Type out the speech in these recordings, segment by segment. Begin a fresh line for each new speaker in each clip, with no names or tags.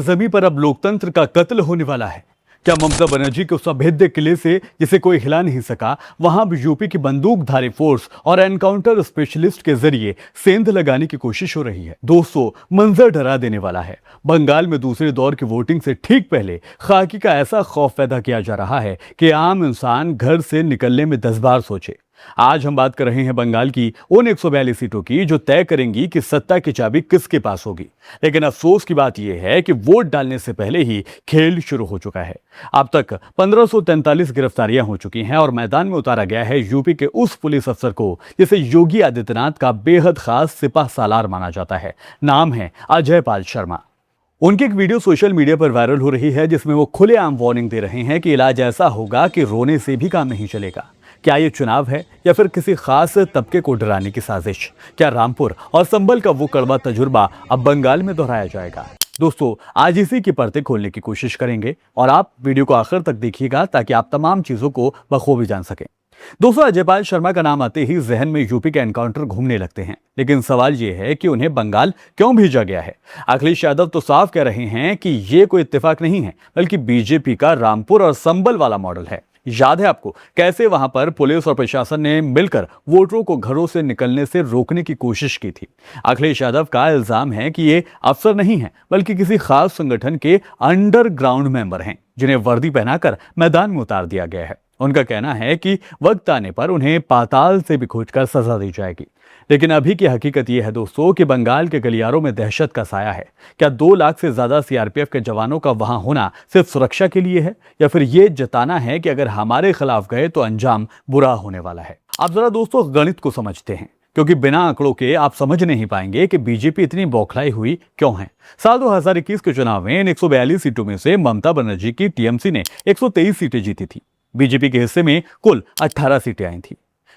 जमीन पर अब लोकतंत्र का कत्ल होने वाला है। क्या ममता बनर्जी के उस अभेद्य किले से जिसे कोई हिला नहीं सका, वहां भी यूपी की बंदूकधारी फोर्स और एनकाउंटर स्पेशलिस्ट के जरिए सेंध लगाने की कोशिश हो रही है। दोस्तों, मंजर डरा देने वाला है। बंगाल में दूसरे दौर की वोटिंग से ठीक पहले खाकी का ऐसा खौफ पैदा किया जा रहा है कि आम इंसान घर से निकलने में 10 बार सोचे। आज हम बात कर रहे हैं बंगाल की उन 142 सीटों की जो तय करेंगी कि सत्ता की चाबी किसके पास होगी। लेकिन अफसोस की बात यह है कि वोट डालने से पहले ही खेल शुरू हो चुका है। अब तक 1543 गिरफ्तारियां हो चुकी हैं और मैदान में उतारा गया है यूपी के उस पुलिस अफसर को जिसे योगी आदित्यनाथ का बेहद खास सिपाह सालार माना जाता है। नाम है अजय पाल शर्मा। उनकी एक वीडियो सोशल मीडिया पर वायरल हो रही है जिसमें वो खुलेआम वार्निंग दे रहे हैं कि इलाज ऐसा होगा कि रोने से भी काम नहीं चलेगा। क्या ये चुनाव है या फिर किसी खास तबके को डराने की साजिश? क्या रामपुर और संभल का वो कड़वा तजुर्बा अब बंगाल में दोहराया जाएगा? दोस्तों, आज इसी की परतें खोलने की कोशिश करेंगे और आप वीडियो को आखिर तक देखिएगा ताकि आप तमाम चीजों को बखूबी जान सकें। दोस्तों, अजयपाल शर्मा का नाम आते ही जहन में यूपी के एनकाउंटर घूमने लगते हैं, लेकिन सवाल यह है कि उन्हें बंगाल क्यों भेजा गया है। अखिलेश यादव तो साफ कह रहे हैं कि यह कोई इत्तेफाक नहीं है, बल्कि बीजेपी का रामपुर और संभल वाला मॉडल है। याद है आपको कैसे वहां पर पुलिस और प्रशासन ने मिलकर वोटरों को घरों से निकलने से रोकने की कोशिश की थी। अखिलेश यादव का इल्जाम है कि ये अफसर नहीं है, बल्कि किसी खास संगठन के अंडरग्राउंड मेंबर हैं जिन्हें वर्दी पहनाकर मैदान में उतार दिया गया है। उनका कहना है कि वक्त आने पर उन्हें पाताल से भी खोजकर सजा दी जाएगी। लेकिन अभी की हकीकत यह है दोस्तों कि बंगाल के गलियारों में दहशत का साया है। क्या 2 लाख से ज्यादा सीआरपीएफ के जवानों का वहां होना सिर्फ सुरक्षा के लिए है, या फिर यह जताना है कि अगर हमारे खिलाफ गए तो अंजाम बुरा होने वाला है? आप जरा दोस्तों गणित को समझते हैं, क्योंकि बिना आंकड़ों के आप समझ नहीं पाएंगे कि बीजेपी इतनी बौखलाई हुई क्यों है। साल 2021 के चुनाव में इन 142 सीटों में से ममता बनर्जी की टीएमसी ने 123 सीटें जीती थी। बीजेपी के हिस्से में कुल 18 सीटें आई थी।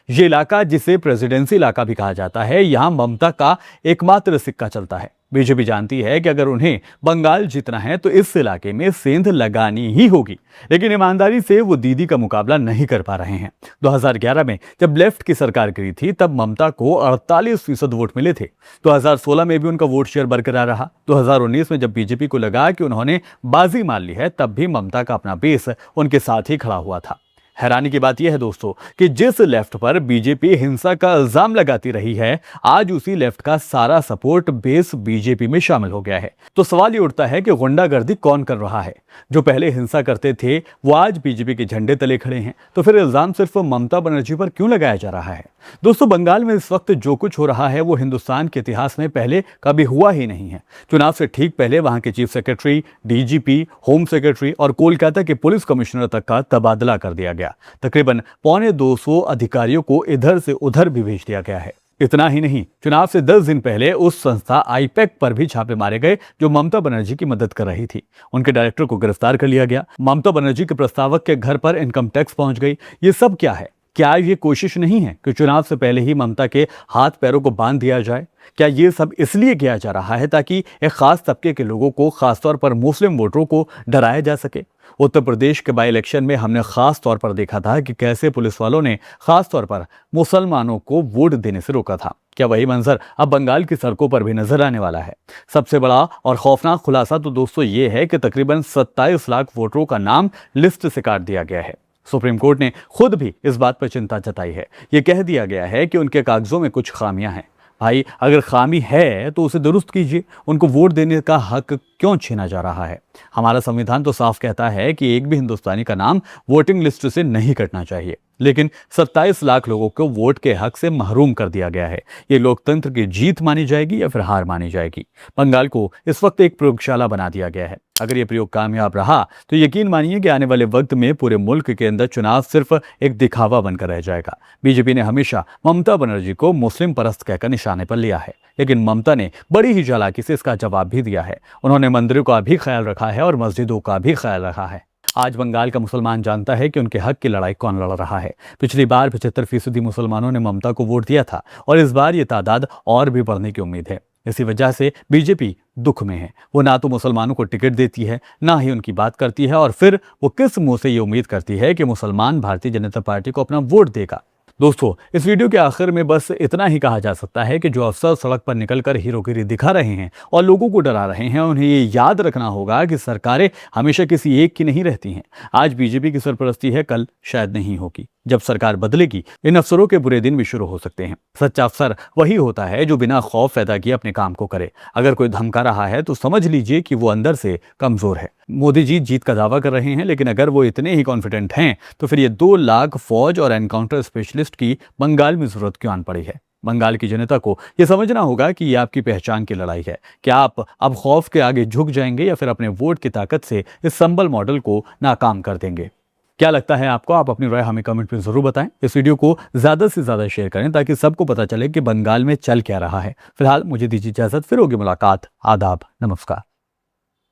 ये इलाका, जिसे प्रेसिडेंसी इलाका भी कहा जाता है, यहां ममता का एकमात्र सिक्का चलता है। बीजेपी जानती है कि अगर उन्हें बंगाल जीतना है तो इस इलाके में सेंध लगानी ही होगी, लेकिन ईमानदारी से वो दीदी का मुकाबला नहीं कर पा रहे हैं। 2011 में जब लेफ्ट की सरकार गिरी थी तब ममता को 48% वोट मिले थे। 2016 में भी उनका वोट शेयर बरकरार रहा। 2019 में जब बीजेपी को लगा कि उन्होंने बाजी मार ली है, तब भी ममता का अपना बेस उनके साथ ही खड़ा हुआ था। हैरानी की बात यह है दोस्तों कि जिस लेफ्ट पर बीजेपी हिंसा का इल्जाम लगाती रही है, आज उसी लेफ्ट का सारा सपोर्ट बेस बीजेपी में शामिल हो गया है। तो सवाल ये उठता है कि गुंडागर्दी कौन कर रहा है? जो पहले हिंसा करते थे वो आज बीजेपी के झंडे तले खड़े हैं, तो फिर इल्जाम सिर्फ ममता बनर्जी पर क्यों लगाया जा रहा है? दोस्तों, बंगाल में इस वक्त जो कुछ हो रहा है वो हिंदुस्तान के इतिहास में पहले कभी हुआ ही नहीं है। चुनाव से ठीक पहले वहां के chief secretary, DGP, home secretary और कोलकाता के पुलिस कमिश्नर तक का तबादला कर दिया गया। तकरीबन 250 अधिकारियों को इधर से उधर भी भेज दिया गया है। इतना ही नहीं, चुनाव से 10 दिन पहले उस संस्था आईपैक पर भी छापे मारे गए जो ममता बनर्जी की मदद कर रही थी। उनके डायरेक्टर को गिरफ्तार कर लिया गया। ममता बनर्जी के प्रस्तावक के घर पर इनकम टैक्स पहुंच गई। ये सब क्या है? क्या ये कोशिश नहीं है कि चुनाव से पहले ही ममता के हाथ पैरों को बांध दिया जाए? क्या ये सब इसलिए किया जा रहा है ताकि एक खास तबके के लोगों को, खासतौर पर मुस्लिम वोटरों को डराया जा सके? उत्तर प्रदेश के बाई इलेक्शन में हमने खास तौर पर देखा था कि कैसे पुलिस वालों ने खास तौर पर मुसलमानों को वोट देने से रोका था। क्या वही मंजर अब बंगाल की सड़कों पर भी नजर आने वाला है? सबसे बड़ा और खौफनाक खुलासा तो दोस्तों ये है कि तकरीबन 27 लाख वोटरों का नाम लिस्ट से काट दिया गया है। सुप्रीम कोर्ट ने खुद भी इस बात पर चिंता जताई है। यह कह दिया गया है कि उनके कागजों में कुछ खामियां हैं। भाई, अगर खामी है तो उसे दुरुस्त कीजिए। उनको वोट देने का हक क्यों छीना जा रहा है? हमारा संविधान तो साफ कहता है कि एक भी हिंदुस्तानी का नाम वोटिंग लिस्ट से नहीं कटना चाहिए, लेकिन 27 लाख लोगों को वोट के हक से महरूम कर दिया गया है। ये लोकतंत्र की जीत मानी जाएगी या फिर हार मानी जाएगी? बंगाल को इस वक्त एक प्रयोगशाला बना दिया गया है। अगर ये प्रयोग कामयाब रहा तो यकीन मानिए कि आने वाले वक्त में पूरे मुल्क के अंदर चुनाव सिर्फ एक दिखावा बनकर रह जाएगा। बीजेपी ने हमेशा ममता बनर्जी को मुस्लिम परस्त कहकर निशाने पर लिया है, लेकिन ममता ने बड़ी ही चालाकी से इसका जवाब भी दिया है। उन्होंने मंदिरों का भी ख्याल रखा है और मस्जिदों का भी ख्याल रखा है। आज बंगाल का मुसलमान जानता है कि उनके हक की लड़ाई कौन लड़ रहा है। पिछली बार 75% मुसलमानों ने ममता को वोट दिया था और इस बार ये तादाद और भी बढ़ने की उम्मीद है। इसी वजह से बीजेपी दुख में है। वो ना तो मुसलमानों को टिकट देती है, ना ही उनकी बात करती है, और फिर वो किस मुंह से ये उम्मीद करती है कि मुसलमान भारतीय जनता पार्टी को अपना वोट देगा। दोस्तों, इस वीडियो के आखिर में बस इतना ही कहा जा सकता है कि जो अफसर सड़क पर निकलकर हीरोगिरी दिखा रहे हैं और लोगों को डरा रहे हैं, उन्हें ये याद रखना होगा कि सरकारें हमेशा किसी एक की नहीं रहती हैं। आज बीजेपी की सरपरस्ती है, कल शायद नहीं होगी। जब सरकार बदलेगी, इन अफसरों के बुरे दिन भी शुरू हो सकते हैं। सच्चा अफसर वही होता है जो बिना खौफ पैदा किए अपने काम को करे। अगर कोई धमका रहा है तो समझ लीजिए कि वो अंदर से कमजोर है। मोदी जी जीत का दावा कर रहे हैं, लेकिन अगर वो इतने ही कॉन्फिडेंट हैं तो फिर ये 2 लाख फौज और एनकाउंटर स्पेशलिस्ट की बंगाल में जरूरत क्यों आन पड़ी है। बंगाल की जनता को यह समझना होगा कि यह आपकी पहचान की लड़ाई है। क्या आप अब खौफ के आगे झुक जाएंगे या फिर अपने वोट की ताकत से इस संबल मॉडल को नाकाम कर देंगे? क्या लगता है आपको? आप अपनी राय हमें कमेंट में जरूर बताएं। इस वीडियो को ज्यादा से ज्यादा शेयर करें ताकि सबको पता चले कि बंगाल में चल क्या रहा है। फिलहाल मुझे दीजिए इजाजत, फिर होगी मुलाकात। आदाब, नमस्कार।